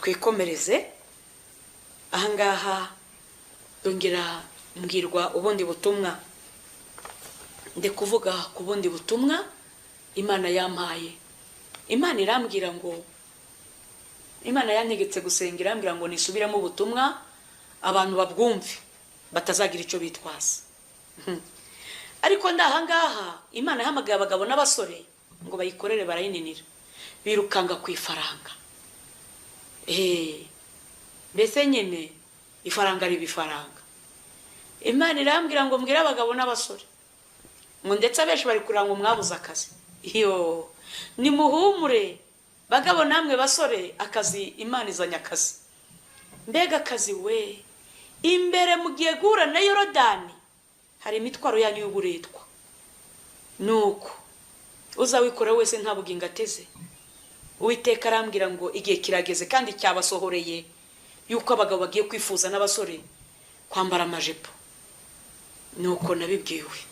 twikomereze ahangaha dongera mbwirwa ubundi butumwa kuvuga ku bundi butumwa Imana yampaye. Imana irambwira ngo Imana yantegetse gusengera, irambwira ngo nisubiremo ubutumwa abantu babwumve batazagira icyo bitwaza. Ariko ndahangaha Imana yahamagaye abagabo n'abasore ngo bayikorere, barayininira, birukanga ku ifaranga. Mbese nyine ifaranga riba ifaranga. Imana irambwira ngo mbwire abagabo n'abasore ngo ndetse abenshi bari kurira ngo mwabuze akazi. Nimuhumure bagabo namwe basore, akazi Imana izanye akazi. Mbega akazi we, imbere mugiye guhura na Yorodani hari imitwaro yanyu y'uburetwa. Nuko uzawikora wese nta bugingo ateze. Uwiteka arambwira ngo igihe kirageze kandi cyabasohoreye yuko abagabo bagiye kwifuza n'abasore kwambara amajipo. Nuko nabibwiwe.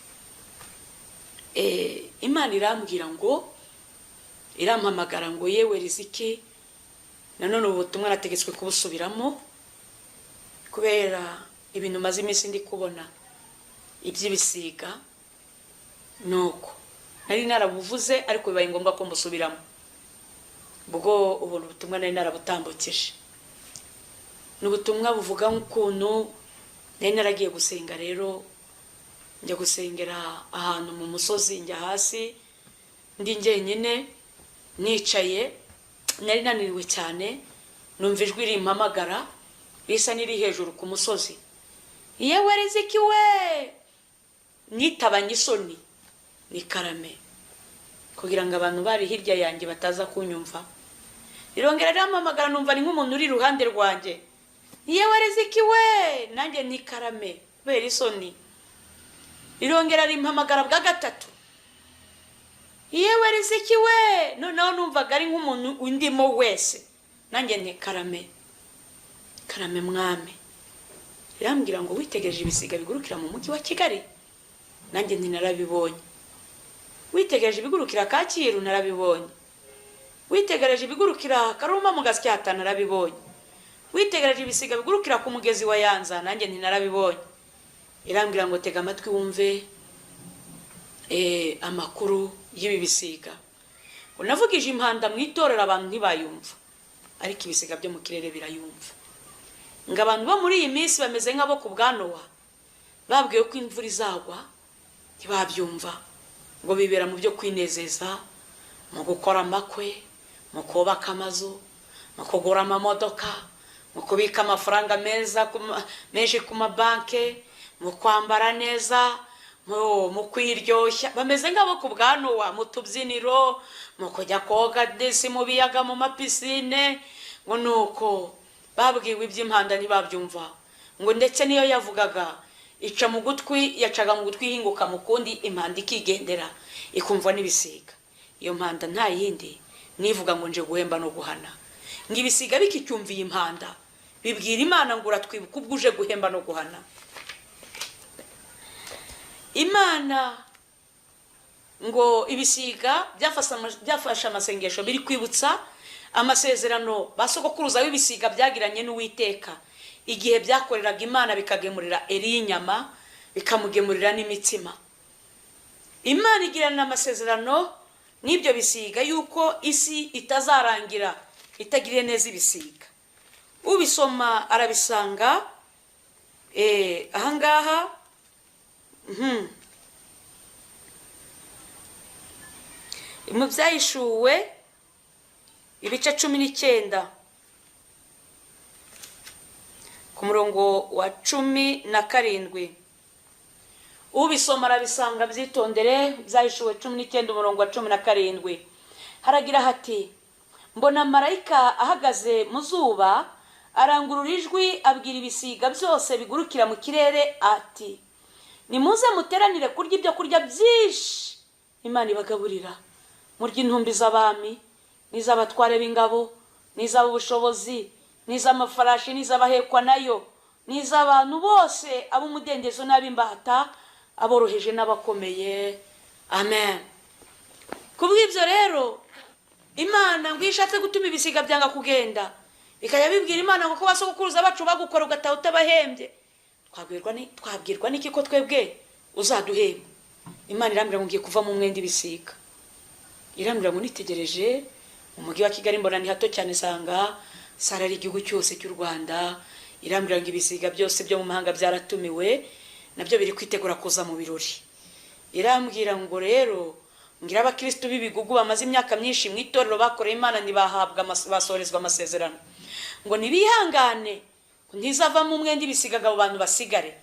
Imana irambwira ngo irampamagara ngo yewe Riziki, nanone ubutumwa nategetswe kubusubiramo kubera ibintu maze iminsi ndi kubona iby'ibisiga. Nuko nari narabuvuze ariko bibaye ngombwa ko mbusubiramo. Ubwo ubuntu butumwa nari narabutambukije. N'ubutumwa buvuga nk'ukuntu nari naragiye gusenga. Rero njya gusengera ahantu mu musozi, njya hasi ndi njyenyine nicaye, nari naniriwe cyane, numva ijwi rimpamagara risa niri hejuru ku musozi. Yewe Riziki we, nitabanye isoni ni Karame kugira ngo abantu bari hirya yanjye bataza kunyumva. Rirongera rimpamagara numva ni nk'umuntu uri iruhande rwanjye. Yewe Riziki we, nanjye ni Karame kubera isoni. Rirongera rimpamagara bwa gatatu. Yewe Riziki we, noneho numvaga ari nk'umuntu undimo wese, nanjye ni Karame, Karame mwami. Irambwira ngo witegereje ibisiga bigurukira mu mujyi wa Kigali, nanjye nti narabibonye. Witegereje ibigurukira Kacyiru, narabibonye. Witegereje ibigurukira Karuma mu Gasyata, narabibonye. Witegereje ibisiga bigurukira ku mugezi wa Yanza, nanjye nti narabibonye. Irambwira ngo tega amatwi wumve amakuru y'ibi bisiga. Unavugije impanda mu itorero abantu ntibayumva, ariko ibisiga byo mu kirere birayumva. Ngo abantu bo muri iyi minsi bameze nk'abo ku bwa Nowa, babwiye ko imvura izagwa ntibabyumva, ngo bibera mu byo kwinezeza, mu gukora amakwe, mu kubaka amazu, mu kugura amamodoka, mu kubika amafaranga menshi ku mabanke, mu kwambara neza, mu kwiryoshya. Bameze nk'abo ku bwa Nowa, mu tubyiniro, mu kujya koga desi mu biyaga, mu mapisine. Ngo nuko babwiwe iby'impanda ntibabyumva, ngo ndetse niyo yavugaga ica mu gutwi, yacaga mu gutwi ihinguka mu kundi, impanda ikigendera ikumva n'ibisiga. Iyo mpanda nta yindi nivuga ngo nje guhemba no guhana. Ngo ibisiga bikicyumviye impanda bibwira Imana ngo uratwibuka ubwo uje guhemba no guhana. Imana ngo ibisiga byafashe amasengesho biri kwibutsa amasezerano basogokuruza w'ibisiga byagiranye n'Uwiteka igihe byakoreraga Imana bikagemurira Eli inyama, bikamugemurira n'imitsima. Imana igirana amasezerano n'ibyo bisiga yuko isi itazarangira itagiriye neza ibisiga. Ubisoma arabisanga ahangaha mu Byahishuwe ibice 19 ku murongo wa 17. Ubisoma arabisanga byitondere. Byahishuwe 19 umurongo wa 17 haragira hati, mbona marayika ahagaze mu zuba arangurura ijwi abwira ibisiga byose bigurukira mu kirere ati, nimuze muteranire kurya ibyo kurya byinshi Imana ibagaburira, murya intumbi z'abami n'iz'abatware b'ingabo n'iz'ab'ubushobozi n'iz'amafarashi n'iz'abahekwa nayo n'iz'abantu bose ab'umudendezo n'ab'imbata, aboroheje n'abakomeye. Amen. Kubw'ibyo rero Imana ngo ishatse gutuma ibisiga byanga kugenda, bikajya bibwira Imana ngo ko basokuruza bacu bagukora ugataha utabahembye. Twabwirwa n'iki ko twebwe uzaduhemba? Imana irambwira ngo ngiye kuva mu mwenda ibisiga. Irambwira ngo nitegereje mu mujyi wa Kigali mbona ni hato cyane, sanga sara ari igihugu cyose cy'u Rwanda. Irambwira ngo ibisiga byose byo mu mahanga byaratumiwe, nabyo biri kwitegura kuza mu birori. Irambwira ngo rero ngira abakristo b'ibigugu bamaze imyaka myinshi mu itorero bakoreye Imana ntibahabwa basorezwa amasezerano, ngo nibihangane ntizava mu mwenda ibisigaga abo bantu basigare.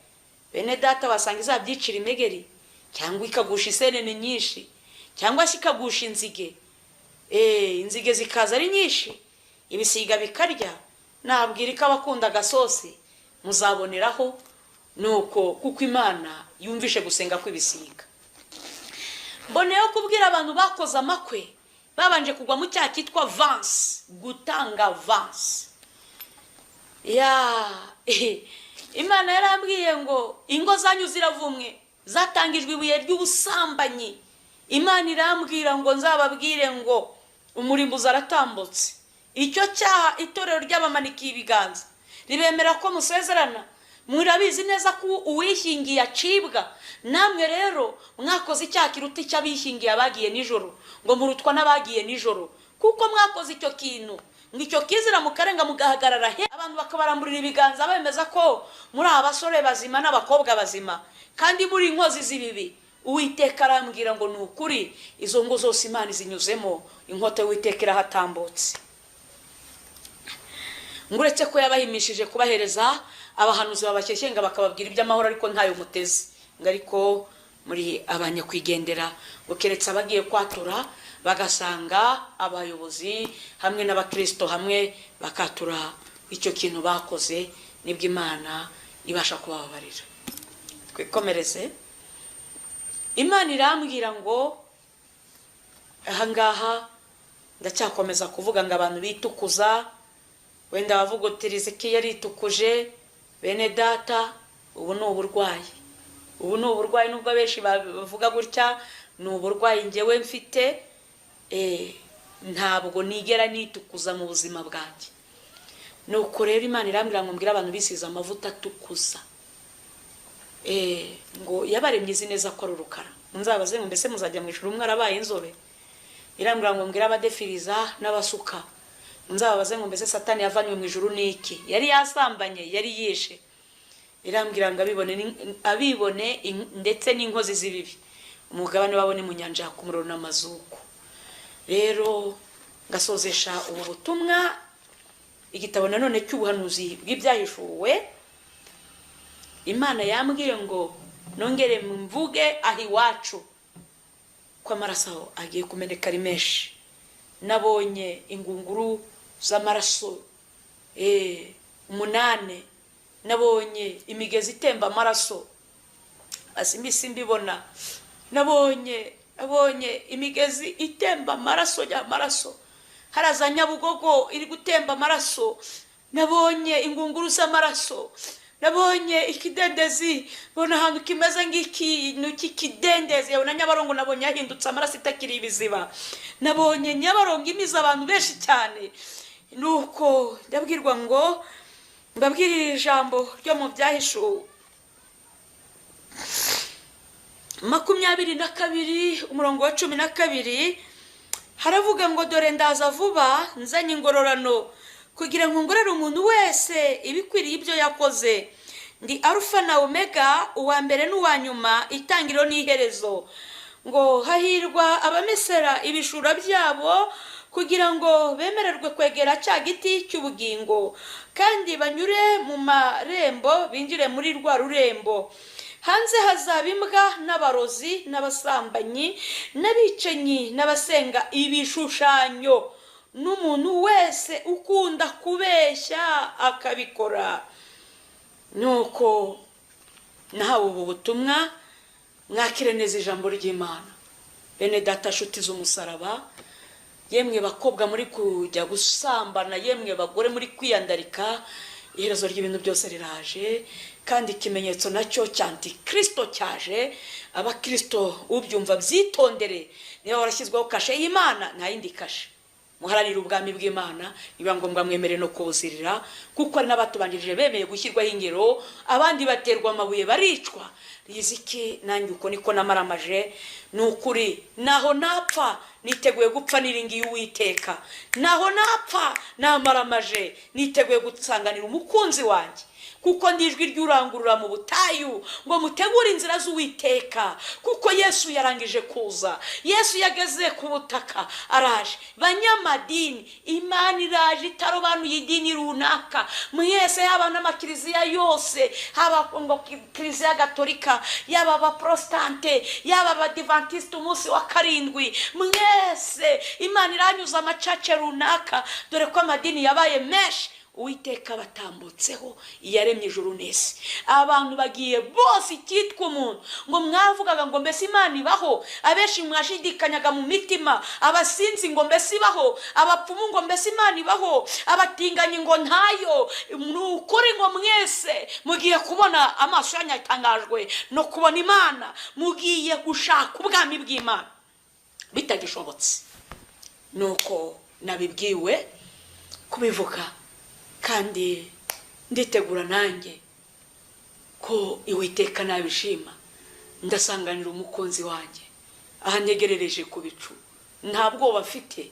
Bene data basanga izabyicira imegeri, cyangwa ikagusha isenene nyinshi, cyangwa se ikagusha inzige. Inzige zikaza ari nyinshi, ibisiga bikarya. Nabwira ko abakunda agasosi muzaboneraho, nuko kuko Imana yumvishe gusenga kw'ibisiga. Mboneyeho kubwira abantu bakoze amakwe babanje kugwa mu cyaha cyitwa vansi, gutanga vansi. Imana yarambwiye ngo ingo zanyu ziravumwe, zatangijwe ibuye ry'ubusambanyi. Imana irambwira ngo nzababwire ngo umurimbuzi aratambutse. Icyo cyaha itorero ry'abamanikiye ibiganza ribemera ko musezerana, murabizi neza ko uwishingiye acibwa. Namwe rero mwakoze icyaha kiruta icy'abishingiye abagiye nijoro, ngo murutwa n'abagiye nijoro, kuko mwakoze icyo kintu ngo icyo kizira mukarenga mugahagarara he, abantu bakabaramburira ibiganza bemeza ko muri abasore bazima n'abakobwa bazima, kandi muri inkozi z'ibibi. Uwiteka arambwira ngo ni ukuri izo ngo zose Imana zinyuzemo, inkota y'Uwiteka irahatambutse. Nguretse ko yabahimishije kubahereza abahanuzi babashyeshyenga bakababwira iby'amahoro, ariko ntayo muteze. Ngo ariko muri abanyakwigendera, ngo keretse abagiye kwatura bagasanga abayobozi hamwe n'abakristo hamwe bakatura icyo kintu bakoze, nibwo Imana ibasha kubabarira. Twikomereze. Imana irambwira ngo ahangaha ndacyakomeza kuvuga ngo abantu bitukuza. Wenda bavuga uti Riziki yaritukuje. Bene data, ubu ni uburwayi. Ubu ni uburwayi, nubwo benshi bavuga gutya, ni uburwayi njyewe mfite. Ntabwo nigera nitukuza mu buzima bwanjye. Nuko rero Imana irambwira ngo mbwira abantu bisize amavuta atukuza. Ngo yabaremye izi neza ko ari urukara. Nzabaze ngo mbese muzajya mu ijuru mwarabaye inzobe? Irambwira ngo mbwira abadefiriza n'abasuka. Nzababaze ngo mbese Satani yavanywe mu ijuru niki? Yari yasambanye, yari yishe. Irambwira ngo abibone ndetse n'inkozi z'ibibi, umugabane wabo ni mu nyanja yaka umuriro n'amazuku. Rero ngasozesha ubu butumwa igitabo nanone cy'ubuhanuzi bw'ibyahishuwe. Imana yambwiye ngo nongere mvuge aho iwacu ko amaraso agiye kumeneka ari menshi. Nabonye ingunguru z'amaraso 8, nabonye imigezi itemba amaraso, asimbisi mbibona. Nabonye imigezi itemba amaraso y'amaraso, haraza Nyabugogo iri gutemba amaraso. Nabonye ingunguru z'amaraso, nabonye ikidendezi, bona ahantu kimeze nk'ikintu cy'ikidendezi. Yabona Nyabarongo nabonye yahindutse amaraso itakiri ibiziba. Nabonye Nyabarongo imiza abantu benshi cyane. Nuko ndabwirwa ngo mbabwirire ijambo ryo mu byahishuwe 22 umurongo wa 12. Haravuga ngo dore ndaza vuba, nzanye ingororano kugira ngo ngorere umuntu wese ibikwiriye ibyo yakoze. Ndi Alpha na Omega, uwa mbere n'uwa nyuma, itangiriro n'iherezo. Ngo hahirwa abamesera ibishura byabo, kugira ngo bemererwe kwegera cya giti cy'ubugingo, kandi banyure mu marembo binjire muri rwa rurembo. Hanze hazaba imbwa n'abarozi n'abasambanyi n'abicanyi n'abasenga ibishushanyo, n'umuntu wese ukunda kubeshya akabikora. Nuko nahawe ubu butumwa, mwakire neza ijambo ry'Imana. Bene data nshuti z'umusaraba, yemwe bakobwa muri kujya gusambana, yemwe bagore muri kwiyandarika, iherezo ry'ibintu byose riraje, kandi ikimenyetso nacyo cy'Antikristo cyaje. Abakristo ubyumva byitondere, niba warashyizweho kashe y'Imana, nta yindi kashe. muharanire ubwami bw'Imana, niba ngombwa mwemere no kubuzirira, kuko ari n'abatubanjirije bemeye gushyirwaho ingero, abandi baterwa amabuye baricwa. Riziki nanjye uko niko namaramaje, nukuri naho napfa niteguye gupfa niringiye Uwiteka, naho napfa namaramaje niteguye gusanganira umukunzi wanjye, kuko ndijwi ry'urangurura mu butayu ngo mutegure inzira z'Uwiteka, kuko Yesu yarangije kuza. Yesu yageze ku butaka araje. Banyamadini, Imana iraje itarobanuye idini runaka, mwese haba n'amakiriziya yose, haba ngo kiriziya gatolika, yaba abaprotestante, yaba abadivantiste umunsi wa karindwi, mwese Imana iranyuza amacace runaka, dore ko amadini yabaye menshi. Uwiteka batambutseho iyaremye ijuru n'isi. Abantu bagiye bose icyitwa umuntu, ngo mwavugaga ngo mbese Imana ibaho, abenshi mwashidikanyaga mu mitima, abasinzi ngo mbese ibaho, abapfumu ngo mbese Imana ibaho, abatinganyi ngo ntayo. Nukuri ngo mwese mugiye kubona, amaso yanyu atangajwe no kubona Imana, mugiye gushaka ubwami bw'Imana bitagishobotse. Nuko nabibwiwe kubivuga, kandi nditegura nanjye ko Uwiteka nabishima ndasanganira umukunzi wanjye aha ntegerereje ku bicu. Nta bwoba afite,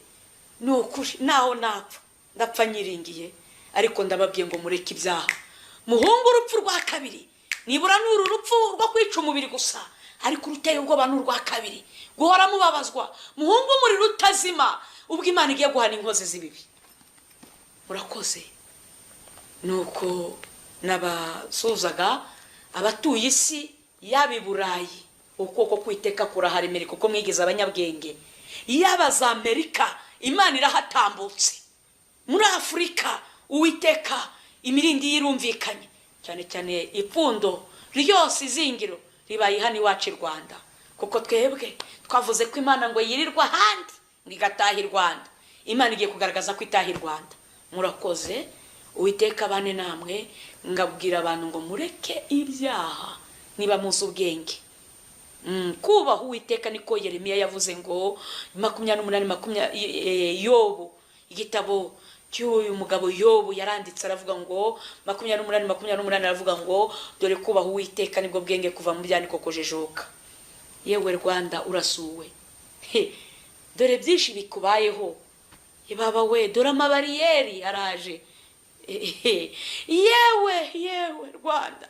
nukuri naho napfa ndapfa nyiringiye, ariko ndababwiye ngo mureke ibyaha, muhungu urupfu rwa kabiri. Nibura n'uru rupfu rwo kwica umubiri gusa, ariko uruteye ubwoba n'urwa kabiri, guhora mubabazwa. Muhungu umuriro utazima, ubwo Imana igiye guhana inkozi z'ibibi. Murakoze. Nuko nabasuzaga abatuye isi yaba i Burayi, ukuboko kw'Uwiteka kuraharemere kuko mwigize abanyabwenge, yaba za Amerika Imana irahatambutse, muri Afurika Uwiteka imirindi yirumvikanye, cyane cyane ipfundo ryose izingiro ribaye hano iwacu i Rwanda, kuko twebwe twavuze ko Imana ngo yirirwa ahandi ngo igataha i Rwanda. Imana igiye kugaragaza ko itaha i Rwanda. Murakoze. Uwiteka bane namwe, ngabwira abantu ngo mureke ibyaha niba muzi ubwenge. Kubaha Uwiteka niko Yeremiya yavuze ngo 28 Yobu, igitabo cy'uyu mugabo Yobu yaranditse aravuga ngo 28 aravuga ngo dore kubaha Uwiteka nibwo bwenge kuva mu byaniko kujejoka. Yewe Rwanda urasuwe, dore byinshi bikubayeho, ibaba we dore amabariyeri araje. Yewe Rwanda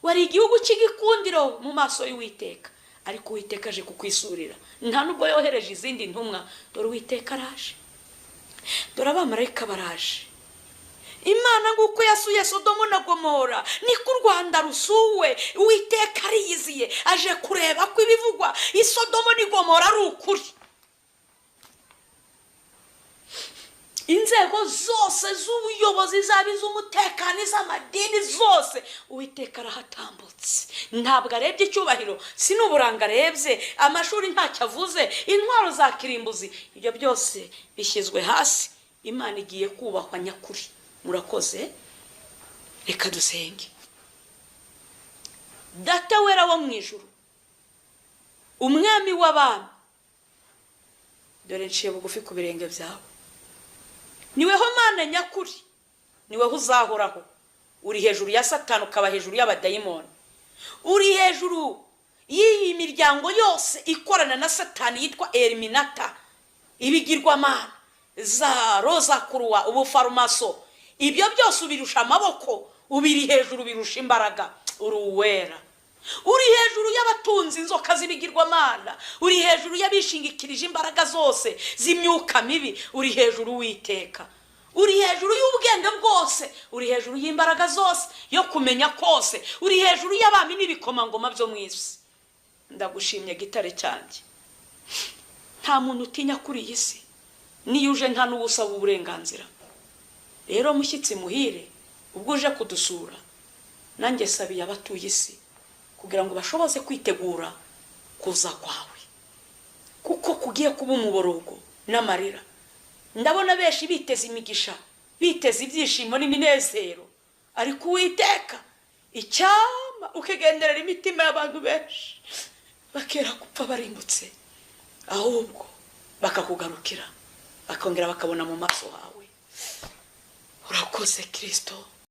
wari igihugu cy'igikundiro mu maso y'Uwiteka, ariko Uwiteka aje kukwisurira, nta nubwo yohereje izindi ntumwa. Dore Uwiteka araje, dore abamarayika baraje. Imana nguko yasuye Sodomu na Gomora, niko u Rwanda rusuwe. Uwiteka ariyiziye, aje kureba ko ibivugwa i Sodomu ni Gomora ari ukuri. Inzego zose z'ubuyobozi, z'umutekano, z'amadini zose, Uwiteka arahatambutse. Ntabwo arebye icyubahiro, si n'uburanga arebye, amashuri ntacyo avuze, intwaro za kirimbuzi, ibyo byose bishyizwe hasi. Imana igiye kubahwa nyakuri. Murakoze. Reka dusenge. Data wera wo mu ijuru, umwami w'abami, dore nciye bugufi ku birenge byawe. Niweho Mana nyakuri, niweho uzahoraho. Uri hejuru ya Satani, ukaba hejuru y'abadayimoni, uri hejuru y'iyi miryango yose ikorana na Satani yitwa Eliminata, ibigirwamana, za Roza Kuruwa, ubufarumaso, ibyo byose ubirusha amaboko, ubiri hejuru birusha imbaraga. Uri uwera, uri hejuru y'abatunzi inzoka z'ibigirwamana, uri hejuru y'abishingikirije imbaraga zose z'imyuka mibi, uri hejuru Uwiteka, uri hejuru y'ubwenge bwose, uri hejuru y'imbaraga zose, yo kumenya kose, uri hejuru y'abami n'ibikomangoma byo mu isi. Ndagushimye gitare cyanjye, nta muntu utinya kuri iyi si, niyo uje nta n'ubusaba uburenganzira. Rero mushyitsi muhire, ubwo uje kudusura, nanjye sabiye abatuye isi kugira ngo bashoboze kwitegura kuza kwawe, kuko kugiye kuba umuborogo n'amarira. Ndabona benshi biteze imigisha, biteze ibyishimo n'iminezero, ariko Uwiteka icyama ukigenderera imitima y'abantu benshi, bakera gupfa barimbutse, ahubwo bakakugarukira bakongera bakabona mu maso hawe. Urakoze Kristo,